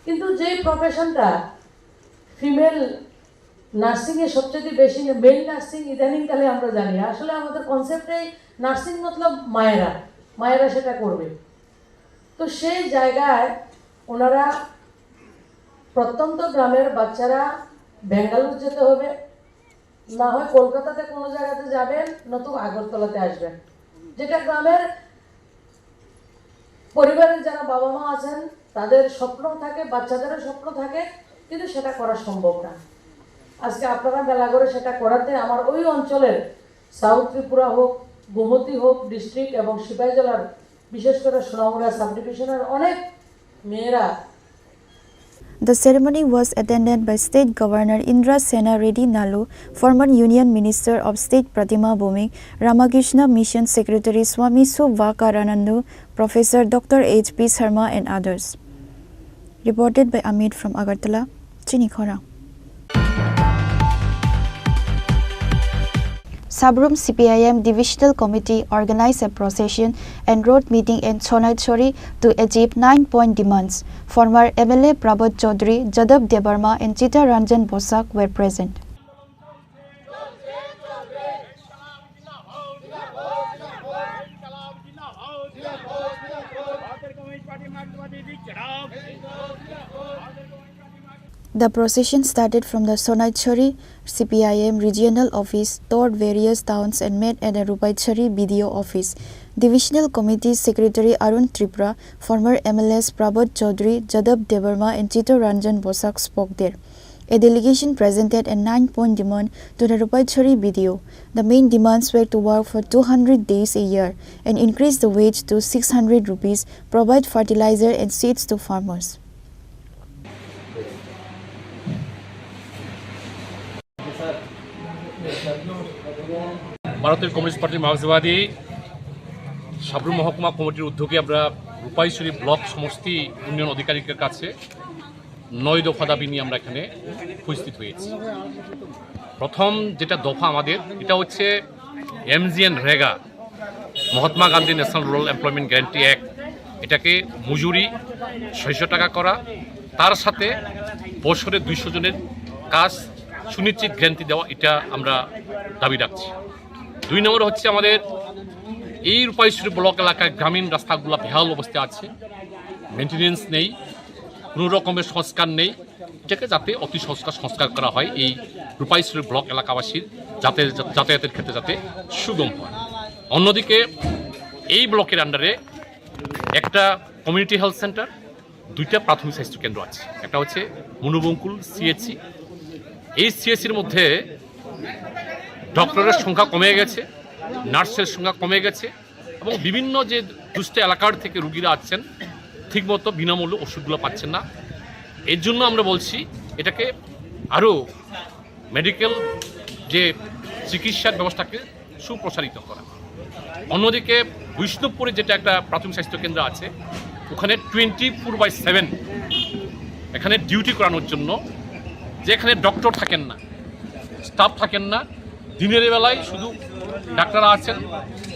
S17: কিন্তু যে প্রফেশনটা ফিমেল নার্সিংয়ে সবচেয়ে বেশি, মেল নার্সিং ইদানিংকালে আমরা জানি, আসলে আমাদের কনসেপ্টেই নার্সিং মতলব মায়েরা সেটা করবে। তো সেই জায়গায় ওনারা প্রত্যন্ত গ্রামের বাচ্চারা বেঙ্গালুরু যেতে হবে, না হয় কলকাতাতে কোনো জায়গাতে যাবেন, নতুবা আগরতলাতে আসবেন। যেটা গ্রামের পরিবারের যারা বাবা মা আছেন তাদের স্বপ্ন থাকে, বাচ্চাদেরও স্বপ্ন থাকে, কিন্তু সেটা করা সম্ভব না। আজকে আপনারা মেলা করে সেটা করাতে আমার ওই অঞ্চলের সাউথ ত্রিপুরা হোক, গোমতী হোক ডিস্ট্রিক্ট এবং সিপাই জেলার বিশেষ করে সোনামুড়া সাব ডিভিশনের অনেক মেয়েরা।
S6: The ceremony was attended by State Governor Indra Sena Reddy Nalu, former Union Minister of State Pratima Bhumik, Ramakrishna Mission Secretary Swami Suvakaranandu, Professor Dr. H.P. Sharma and others. Reported by Amit from Agartala, Chini Khorang. Sabrum CPIM Divisional Committee organized a procession and road meeting in Chonaichori to achieve 9-point demands. Former MLA Prabhat Chaudhary, Jadab Debarma and Chita Ranjan Bosak were present. The procession started from the Sonaichari CPIM regional office, toured various towns and met at the Rupaichari BDO office. Divisional Committee Secretary Arun Tripura, former MLAs Prabhat Chaudhary, Jadab Debarma and Chito Ranjan Bosak spoke there. A delegation presented a 9-point demand to the Rupaichari BDO. The main demands were to work for 200 days a year and increase the wage to 600 rupees, provide fertilizer and seeds to farmers.
S9: Yes, sir.
S18: ভারতের communist পার্টির মার্ক্সবাদী সাবরুম মহকুমা কমিটির উদ্যোগে আমরা রূপাইশ্বরী block সমষ্টি উন্নয়ন আধিকারিকের কাছে 9 দফা দাবি নিয়ে আমরা এখানে উপস্থিত হয়েছি। প্রথম যেটা দফা আমাদের, এটা হচ্ছে MGNREGA, Mahatma Gandhi national rural employment guarantee act, এটাকে মজুরি 600 টাকা করা, তার সাথে বছরে 200 জনের কাজ সুনিশ্চিত গ্যারান্টি দেওয়া, এটা আমরা দাবি রাখছি। 2 নম্বর হচ্ছে আমাদের এই রূপাইশ্বরী ব্লক এলাকায় গ্রামীণ রাস্তাগুলো বেহাল অবস্থায় আছে, মেনটেনেন্স নেই, কোনো রকমের সংস্কার নেই, এটাকে যাতে অতি সংস্কার করা হয়, এই রূপাইশ্বরী ব্লক এলাকাবাসীর যাতায়াতের ক্ষেত্রে যাতে সুগম হয়। অন্যদিকে এই ব্লকের আন্ডারে একটা কমিউনিটি হেলথ সেন্টার, 2টা প্রাথমিক স্বাস্থ্য কেন্দ্র আছে, একটা হচ্ছে মনুবঙ্কুল সিএচসি। এই সিএসসির মধ্যে ডক্টরের সংখ্যা কমে গেছে, নার্সের সংখ্যা কমে গেছে, এবং বিভিন্ন যে দুষ্ট এলাকার থেকে রুগীরা আসছেন ঠিকমতো বিনামূল্যে ওষুধগুলো পাচ্ছেন না। এর জন্য আমরা বলছি এটাকে আরও মেডিকেল যে চিকিৎসার ব্যবস্থাকে সুপ্রসারিত করা। অন্যদিকে বৈষ্ণবপুরে যেটা একটা প্রাথমিক স্বাস্থ্য কেন্দ্র আছে, ওখানে 24/7 এখানে ডিউটি করানোর জন্য, যে এখানে ডক্টর থাকেন না, স্টাফ থাকেন না, দিনের বেলায় শুধু ডাক্তাররা আছেন,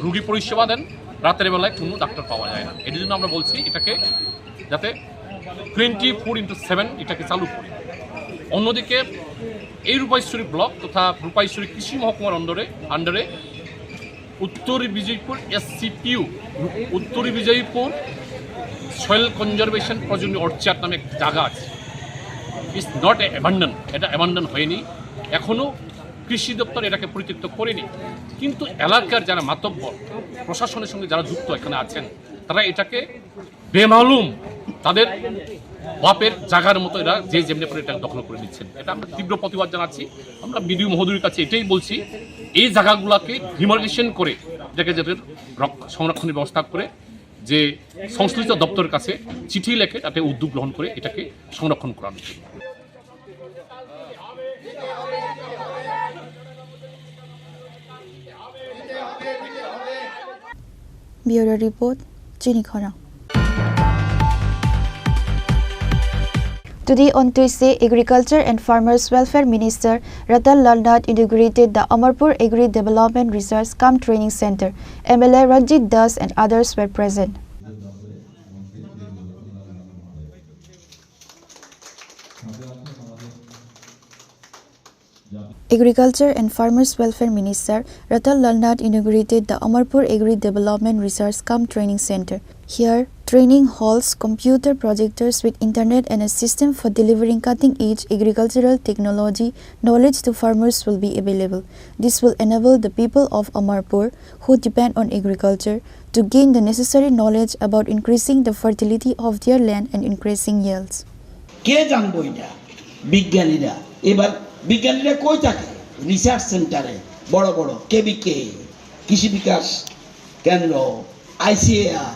S18: রুগী পরিষেবা দেন, রাতের বেলায় কোনো ডাক্তার পাওয়া যায় না। এর জন্য আমরা বলছি এটাকে যাতে 24/7 এটাকে চালু করে। অন্যদিকে এই রূপাইশ্বরী ব্লক তথা রূপাইশ্বরী কৃষি মহকুমার আন্ডারে উত্তর বিজয়পুর SCPU, উত্তর বিজয়পুর সয়েল কনজারভেশন প্রয়োজনীয় অর্চার্ড নামে একটা জায়গা আছে। ইটস নট অ্যাবান্ডন, এটা অ্যাবান্ডন হয়নি, এখনও কৃষি দপ্তর এটাকে পরিত্যক্ত করেনি, কিন্তু এলাকার যারা মাতব্বর প্রশাসনের সঙ্গে যারা যুক্ত এখানে আছেন, তারা এটাকে বেমালুম তাদের বাপের জায়গার মতো এরা যে যেমনি করে এটা দখল করে নিচ্ছেন। এটা আমরা তীব্র প্রতিবাদ জানাচ্ছি। আমরা বিডিও মহোদয়ের কাছে এটাই বলছি, এই জায়গাগুলোকে ডিমার্কেশন করে এটাকে যাদের সংরক্ষণের ব্যবস্থা করে, যে সংশ্লিষ্ট দপ্তরের কাছে চিঠি লেখে তাতে উদ্যোগ গ্রহণ করে এটাকে সংরক্ষণ করানোর জন্য।
S6: Bureau Report, Chini Khorang. Today on Tuesday, Agriculture and Farmers Welfare Minister Ratan Lal Nath inaugurated the Amarpur Agri Development Research Cum Training Center. MLA Ranjit Das and others were present. Agriculture and Farmers Welfare Minister Ratan Lal Nath inaugurated the Amarpur Agri Development Research Cum Training Center. Here, training halls, computer projectors with internet and a system for delivering cutting-edge agricultural technology knowledge to farmers will be available. This will enable the people of Amarpur who depend on agriculture to gain the necessary knowledge about increasing the fertility of their land and increasing yields.
S9: কে জানবো এটা? বিজ্ঞানীরা। এবার বিজ্ঞানীরা কই থাকে? Research সেন্টারে, বড় বড় কেবিকে, কৃষি বিকাশ কেন্দ্র, ICAR।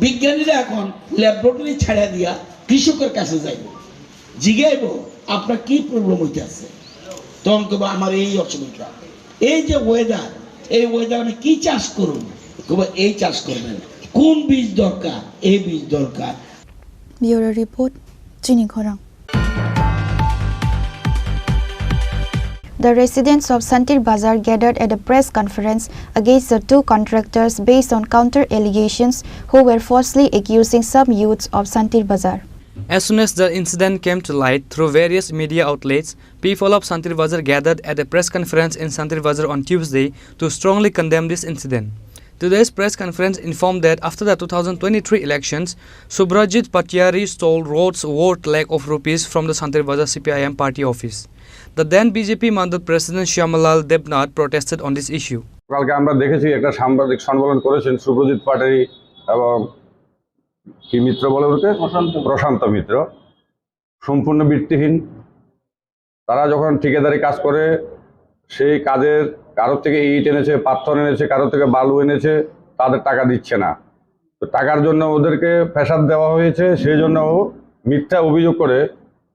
S9: বিজ্ঞানীরা এখন ল্যাবরেটরি ছাড়া দিয়া কৃষকের কাছে যাইব, জিগাইব আপনার কি প্রবলেম হইতেছে, তখন তো আমার এই অসুবিধা, এই যে ওয়েদার, এই ওয়েদার আমি কি চাষ করুন, এই চাষ করবেন, কোন বীজ দরকার, এই বীজ দরকার।
S6: Bureau Report, Chini Khorang. The residents of Santir Bazar gathered at a press conference against the 2 contractors based on counter allegations who were falsely accusing some youths of Santir Bazar.
S19: As soon as the incident came to light through various media outlets, people of Santir Bazar gathered at a press conference in Santir Bazar on Tuesday to strongly condemn this incident. Today's press conference informed that after the 2023 elections, Subrajit Patiari stole Rhodes worth lakh of rupees from the Santir Bazar CPIM party office. The then BJP Mandir President Shyamalal Debnath protested on this issue.
S20: কালকে আমরা দেখেছি একটা সাংবাদিক সম্মেলন করেছেন সুব্রজিৎ পাটারি এবং কি মিত্র বলে ওকে প্রশান্ত মিত্র, সম্পূর্ণ বৃত্তিহীন। তারা যখন ঠিকাদারি কাজ করে সেই কাজের কারোর থেকে ইট এনেছে, পাথর এনেছে, কারোর থেকে বালু এনেছে, তাদের টাকা দিচ্ছে না। তো টাকার জন্য ওদেরকে ফ্যাসাদ দেওয়া হয়েছে, সেই জন্য মিথ্যা অভিযোগ করে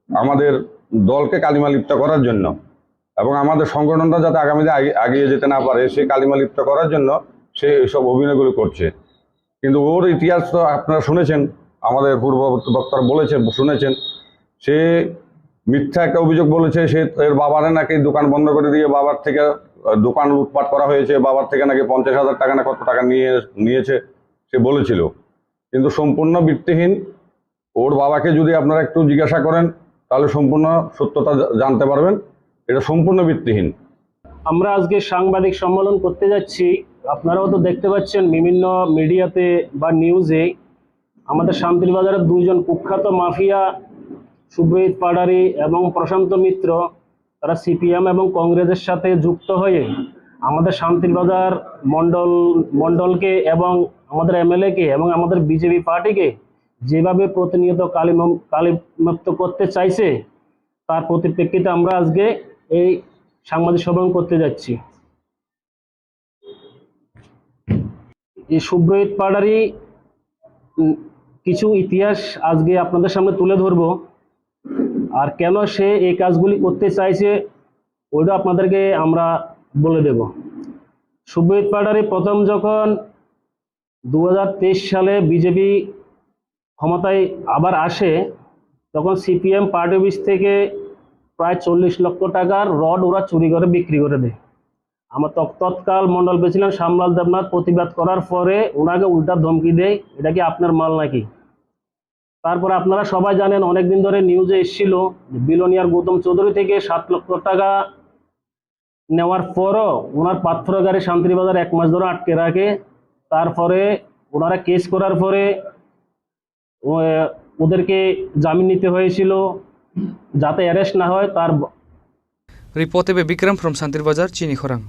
S20: আমাদের দলকে কালিমা লিপ্ত করার জন্য এবং আমাদের সংগঠনটা যাতে আগামীতে এগিয়ে যেতে না পারে সেই কালিমা লিপ্ত করার জন্য সে এইসব অভিনয়গুলো করছে। কিন্তু ওর ইতিহাস তো আপনারা শুনেছেন, আমাদের পূর্ব বক্তারা বলেছেন, শুনেছেন, সে মিথ্যা একটা অভিযোগ বলেছে। সে এর বাবারে নাকি দোকান বন্ধ করে দিয়ে বাবার থেকে দোকান লুটপাট করা হয়েছে, বাবার থেকে নাকি 50,000 টাকা না কত টাকা নিয়েছে সে বলেছিল, কিন্তু সম্পূর্ণ ভিত্তিহীন। ওর বাবাকে যদি আপনারা একটু জিজ্ঞাসা করেন তাহলে সম্পূর্ণ সত্যতা জানতে পারবেন, এটা সম্পূর্ণ ভিত্তিহীন।
S21: আমরা আজকে সাংবাদিক সম্মেলন করতে যাচ্ছি। আপনারাও তো দেখতে পাচ্ছেন বিভিন্ন মিডিয়াতে বা নিউজে আমাদের শান্তির বাজারের দুইজন কুখ্যাত মাফিয়া সুব্রত পাড়ারি এবং প্রশান্ত মিত্র, তারা সিপিএম এবং কংগ্রেসের সাথে যুক্ত হয়ে আমাদের শান্তির বাজার মণ্ডলকে এবং আমাদের এমএলএকে এবং আমাদের বিজেপি পার্টিকে যেভাবে প্রতিনিয়ত কালিমুক্ত করতে চাইছে, তার পরিপ্রেক্ষিতে আমরা আজকে এই সাংবাদিক সম্মেলন করতে যাচ্ছি। এই সুব্রত পাড়ারি কিছু ইতিহাস আজকে আপনাদের সামনে তুলে ধরব, আর কেন সে এই কাজগুলি করতে চাইছে ওইটা আপনাদেরকে আমরা বলে দেব। সুব্রত পাড়ারি প্রথম যখন 2023 সালে বিজেপি ক্ষমতায় আবার আসে, তখন সিপিএম পার্টি অফিস থেকে প্রায় 40 লক্ষ টাকার রড ওরা চুরি করে বিক্রি করে দেয়। আমার তৎকাল মন্ডল প্রেসিডেন্ট শ্যামলাল দেবনাথ প্রতিবাদ করার পরে ওনাকে উল্টা ধমকি দেয়, এটা কি আপনার মাল নাকি। তারপরে আপনারা সবাই জানেন, অনেকদিন ধরে নিউজে এসেছিল বিলোনিয়ার গৌতম চৌধুরী থেকে 7 লক্ষ টাকা নেওয়ার পরও ওনার পাথর গাড়ি শান্তিবাজার 1 মাস ধরে আটকে রাখে। তারপরে ওনারা কেস করার পরে ওদেরকে জামিন নিতে হয়েছিল যাতে অ্যারেস্ট না হয়। তার
S19: রিপোর্টে Vikram from Santir Bazar, Chini Khorang.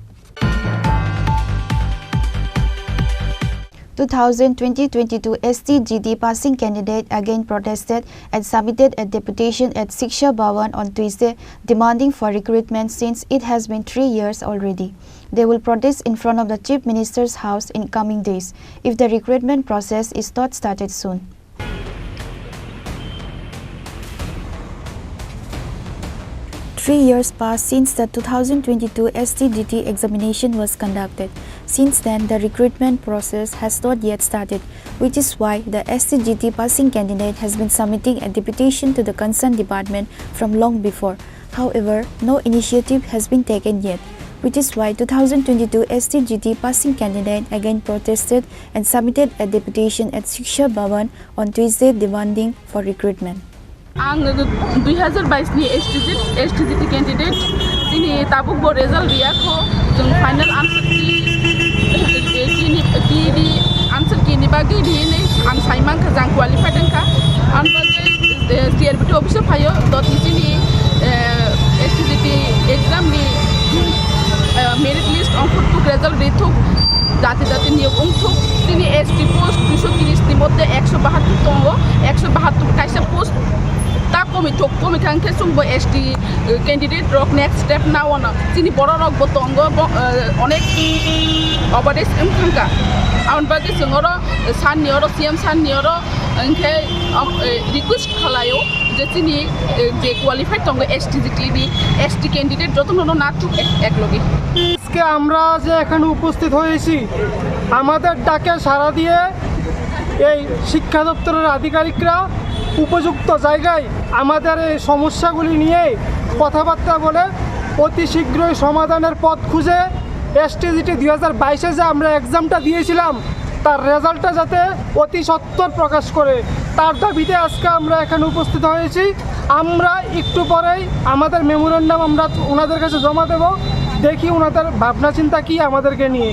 S6: 2020-22 STGD passing candidate again protested and submitted a deputation at Shiksha Bhavan on Tuesday demanding for recruitment since it has been 3 years already. They will protest in front of the Chief Minister's house in coming days if the recruitment process is not started soon. Three years passed since the 2022 STGD examination was conducted. Since then, the recruitment process has not yet started, which is why the STGD passing candidate has been submitting a deputation to the concerned department from long before. However, no initiative has been taken yet, which is why 2022 STGD passing candidate again protested and submitted a deputation at Shiksha Bhavan on Tuesday demanding for recruitment.
S22: आं 2022 नि STGD candidate दिनै ताबुकबो result गैयाखौ जों final answer की answer की बागै दिनै आं साइमान का जां क्वालिफाइड का आं बागै टीआरबी अफिस फायो दिनै STGD एग्जाम नि मेरिट लिस्ट अंकुर रिजल्ट रेथुक जाति नियोग अंथुक दिनै ST पोस्ट 230 नि मध्य 172 दङ 172 कायसा पोस्ट ता कमी थांखे सुंबो ST कैंडिडेट रक नेक्स्ट स्टेप नाव ना तिनी बड़ रक बतंग अनेक अबादेस एमखांका आउन बागे जोंरो साननियो सीएम साननियो इनके रिक्वेस्ट खालायो जे तिनी जे क्वालिफाइड दङ STGD नि ST कैंडिडेट যতন না টু একলগে
S23: আজকে আমরা যে এখানে উপস্থিত হয়েছি আমাদের ডাকে সাড়া দিয়ে এই শিক্ষা দপ্তরের আধিকারিকরা উপযুক্ত জায়গায় আমাদের এই সমস্যাগুলি নিয়ে কথাবার্তা বলে অতি শীঘ্রই সমাধানের পথ খুঁজে STGD 2022 যে আমরা এক্সামটা দিয়েছিলাম তার রেজাল্টটা যাতে অতি সত্বর প্রকাশ করে তার দাবিতে আজকে আমরা এখানে উপস্থিত হয়েছি। আমরা একটু পরেই আমাদের মেমোরেন্ডাম আমরা ওনাদের কাছে জমা দেব, দেখি ওনাদের ভাবনা চিন্তা কি আমাদেরকে নিয়ে।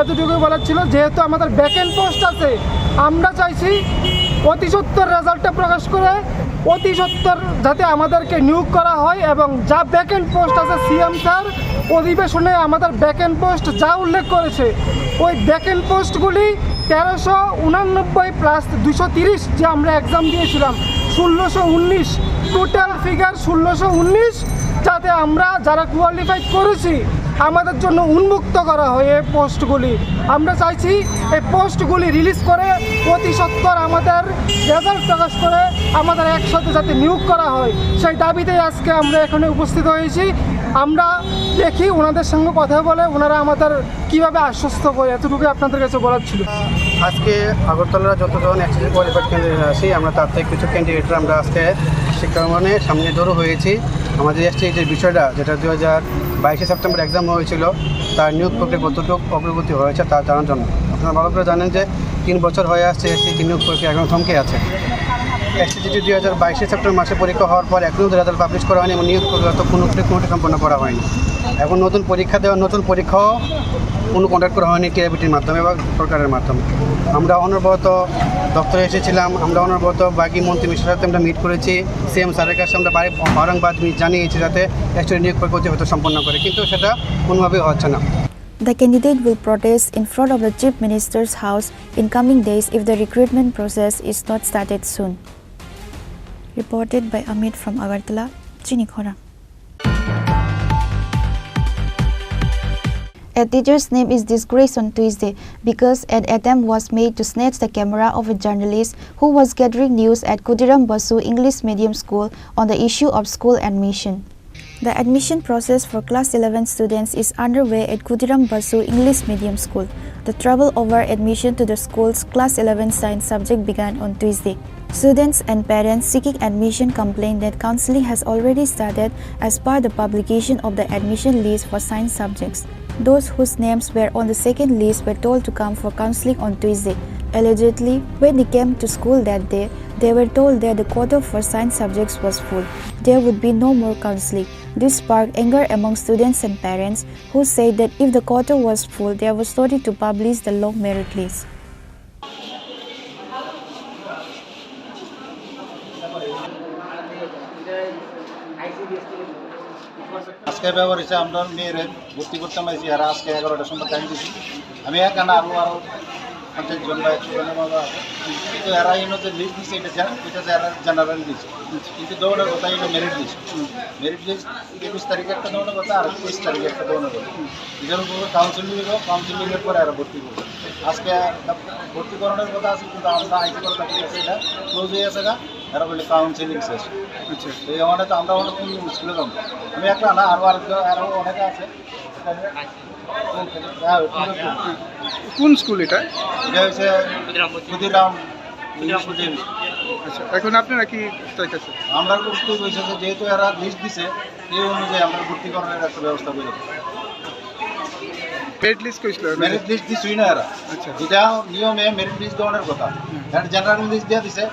S23: এতটুকুই বলার ছিল, যেহেতু আমাদের ব্যাকএন্ড পোস্ট আছে আমরা চাইছি অতি সত্বর রেজাল্টটা প্রকাশ করে অতি সত্বর যাতে আমাদেরকে নিয়োগ করা হয় এবং যা ব্যাকএন্ড পোস্ট আছে সিএম স্যার অধিবেশনে আমাদের ব্যাকএন্ড পোস্ট যা উল্লেখ করেছে ওই ব্যাকএন্ড পোস্টগুলি 1389 প্লাস 230 যে আমরা এক্সাম দিয়েছিলাম 1619 টোটাল ফিগার 1619 যাতে আমরা যারা কোয়ালিফাই করেছি আমাদের জন্য উন্মুক্ত করা হয় এই পোস্টগুলি। আমরা চাইছি এই পোস্টগুলি রিলিজ করে অতি সত্বর আমাদের রেজাল্ট প্রকাশ করে আমাদের একসাথে যাতে নিয়োগ করা হয় সেই দাবিতেই আজকে আমরা এখানে উপস্থিত হয়েছি। আমরা দেখি ওনাদের সঙ্গে কথা বলে ওনারা আমাদের কীভাবে আশ্বস্ত করে, এতটুকু আপনাদের কাছে বলার ছিল।
S10: আজকে আগরতলার যতজন এক্সচেঞ্জ কোয়ালিফাইড ক্যান্ডিডেট আছি, আমরা তার থেকে কিছু ক্যান্ডিডেটরা আমরা আজকে শিক্ষাঙ্গনে সামনে জড়ো হয়েছি। আমাদের এক্সচেঞ্জের বিষয়টা যেটা 2022 সেপ্টেম্বর এক্সাম হয়েছিল, তার নিয়োগ প্রক্রিয়া কতটুকু অগ্রগতি হয়েছে তা জানার জন্য। আপনারা ভালো করে জানেন যে 3 বছর হয়ে আসছে এসসি নিয়োগ প্রক্রিয়া এখন থমকে আছে। এসসিটি 2022 সেপ্টেম্বর মাসে পরীক্ষা হওয়ার পর এখনও রেজাল্ট পাবলিশ করা হয়নি এবং নিয়োগ প্রক্রিয়া তো কোনোটি সম্পন্ন করা হয়নি। এখন নতুন পরীক্ষা দেওয়া, নতুন পরীক্ষাও কোনো কন্ডাক্ট করা হয়নি টিআইবিটির মাধ্যমে বা সরকারের মাধ্যমে। আমরা অনবরত দপ্তরে এসেছিলাম, আমরা অনবরত বাকি মন্ত্রী মিশ্রের সাথে আমরা মিট করেছি, সিএম স্যারের কাছে আমরা বারংবার জানিয়েছি যাতে অ্যাকচুয়ালি নিয়োগ প্রক্রিয়া হয়তো সম্পন্ন করে, কিন্তু সেটা কোনোভাবেই হচ্ছে না।
S6: The candidate will protest in front of the Chief Minister's house in coming days if the recruitment process is not started soon. Reported by Amit from Agartala, Chini Khorang. A teacher's name is disgraced on Tuesday because an attempt was made to snatch the camera of a journalist who was gathering news at Khudiram Basu English Medium School on the issue of school admission. The admission process for class 11 students is underway at Khudiram Basu English Medium School. The trouble over admission to the school's class 11 science subject began on Tuesday. Students and parents seeking admission complained that counseling has already started as per the publication of the admission list for science subjects. Those whose names were on the second list were told to come for counseling on Tuesday. Allegedly, when they came to school that day, they were told that the quota for science subjects was full. There would be no more counseling. This sparked anger among students and parents who said that if the quota was full, they were sorry to publish the long merit list.
S1: আজকে ব্যবহার হয়েছে আমরা মেয়ের ভর্তি করতে পারছি আর আজকে 11টার সময় টাইম দিচ্ছি। আমি এখানে আরও 50 জন বা 100 জনের মতো আছে, কিন্তু এরা যে লিস্ট দিচ্ছে এটা জেনারেল লিস্ট, কিন্তু দৌড়ের কথা এটা মেরিট লিস্ট। মেরিট লিস্ট 21 তারিখে একটা দৌড়ের কথা আর 23 তারিখে একটা দৌড়ের কথা। এটার উপরে কাউন্সিলিংয়ের পরে এরা ভর্তি করবে। আজকে ভর্তি করানোর কথা আছে, কিন্তু আমরা আইসি করে থাকি আছে এটা ক্লোজ হয়ে আছে, এরা বলে কাউন্সিলিং শেষ। আচ্ছা, এই আমাদের তো আমরা অনেক স্কুলে যাবো, আমি একটা না আরও অনেকে আছে।
S23: কোন স্কুল এটা?
S1: এটা হচ্ছে ক্ষুদিরাম ইংলিশ মিডিয়াম।
S23: আচ্ছা, এখন আপনারা কি চাইতেছেন?
S1: আমরা করতে হয়েছে যে যেহেতু এরা লিস্ট দিছে এই অনুযায়ী আমরা ভর্তি করানোর একটা ব্যবস্থা করে দেবো।
S23: মেরিট লিস্ট কইছিল?
S1: মেরিট লিস্ট দিছই না এরা। আচ্ছা, যেটা নিয়মে মেরিট লিস্ট দেওয়ার কথা, এরা জেনারেল লিস্ট দিয়ে দিছে।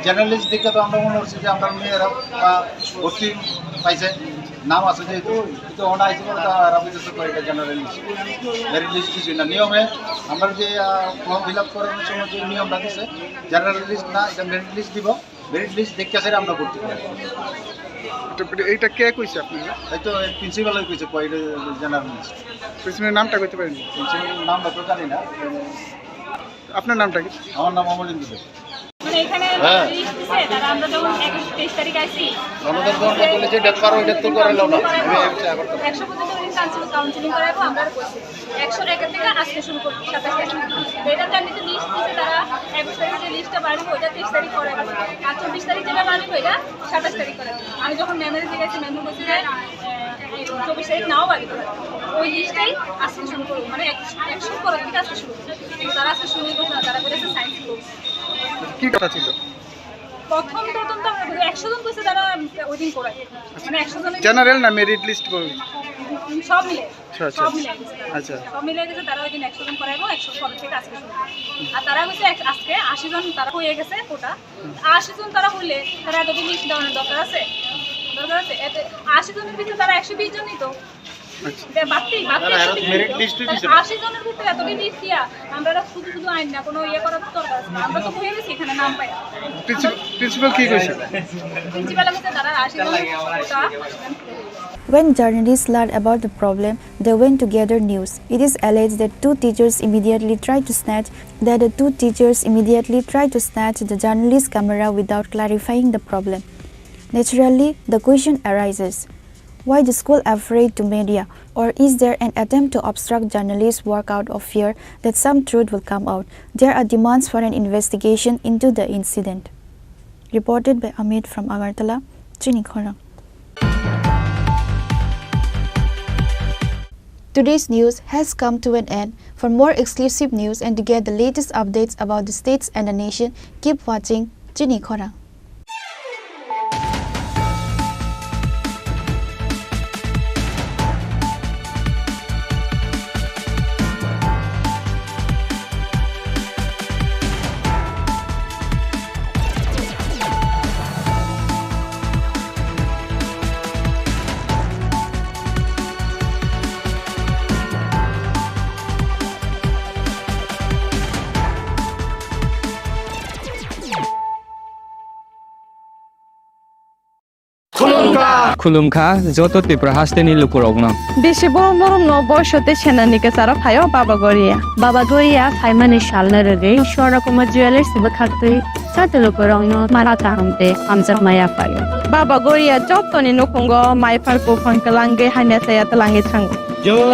S1: জেনারেল লিস্ট দেখে তো আমরা মনে করছি যে আমরা মেয়েরা ভর্তি পাইছে, নাম আছে যেহেতু, কিন্তু ওনা আইসি করে এরা বুঝেছে এটা জেনারেল লিস্ট। মেরিট লিস্ট দিছই না। নিয়মে আমরা যে ফর্ম ফিল আপ করানোর সময় যে নিয়মটা দিছে, জেনারেল লিস্ট না, এটা মেরিট লিস্ট দিব। মেরিট লিস্ট দেখে সেটা আমরা ভর্তি করি।
S23: এইটা কে কইছে আপনারা?
S1: এই তো প্রিন্সিপালই কইছে কয়টা জেনারেল লিস্ট।
S23: প্রিন্সিপালের নামটা কইতে পারেন?
S1: প্রিন্সিপালের নামটা তো জানি না।
S23: আপনার নামটা কি?
S1: আমার নাম অমলিন্দু দে।
S4: মানে এখানে লিস্ট দিছে, তারা আমরা যখন 23 তারিখ আইছি
S1: আমাদের কোন বলে যে ডেট পার ওইটা তো করাইলো না। আমি
S4: 100 পর্যন্ত কাউন্সিলিং করাবো আমরা কইছি। 100 টাকা থেকে আজকে শুরু করব 27 তারিখ। এটা জানি তো লিস্ট দিছে, তারা 21 তারিখে লিস্টটা বাড়বে, ওইটা 23 তারিখ করাবে। আর 24 তারিখ যেটা বাড়বে ওইটা 27 তারিখ করাবে। আমি যখন ম্যামের দিকে গেছি, ম্যাম বলছে যে 24 তারিখ নাও বাড়ি করাবে, ওই লিস্টটাই আজকে শুরু করবো, মানে 100 পরের থেকে আজকে শুরু করবো। তারা আজকে শুরু করবো না, তারা করেছে সায়েন্স গ্রুপ।
S23: কি কথা ছিল?
S4: প্রথম তো আমরা 100 জন কইছে, তারা ওই দিন করায়, মানে 100 জন
S23: জেনারেল না মেরিট লিস্ট বল
S4: সব মিলে।
S23: আচ্ছা আচ্ছা,
S4: সব মিলে গেছে, তারা ওই দিন 100 জন করাইবো, 100 পরের থেকে আজকে শুরু করবো। আর তারা কইছে আজকে 80 জন তারা হয়ে গেছে কোটা। 80 জন তারা হইলে তারা এতদিন লিস্ট দেওয়ার দরকার আছে? 80 জনের ভিতরে তারা 120 জনই তো। আশি জনের ভিতরে এতদিন লিস্ট দিয়া আমরা শুধু আইন না কোনো ইয়ে করার দরকার আছে। আমরা তো হয়ে গেছি এখানে নাম পাই।
S23: প্রিন্সিপাল কি কইছে?
S4: প্রিন্সিপাল আমাদের তারা 80 জনের কোটা।
S6: When journalists learned about the problem, they went to gather news. It is alleged that two teachers immediately tried to snatch the journalist's camera without clarifying the problem. Naturally, the question arises: why the school afraid to media, or is there an attempt to obstruct journalists' work out of fear that some truth will come out? There are demands for an investigation into the incident. Reported by Amit from Agartala, Chini Khorang. Today's news has come to an end. For more exclusive news and to get the latest updates about the states and the nation, keep watching Chini Khorang.
S19: Khulumkha joto Tripura hasteni lukurogno.
S2: Beshi borom borom no boyshote shenanike sara phayo Baba Goria. Baba Goria phaimani shalna rege Shora Kuma Jewelers sibakhatui sate lukurogno marata hamte amjak maya payo. Baba Goria jotoni nukungo mai farko fankalange hanya saya telangi thang.
S19: Jo.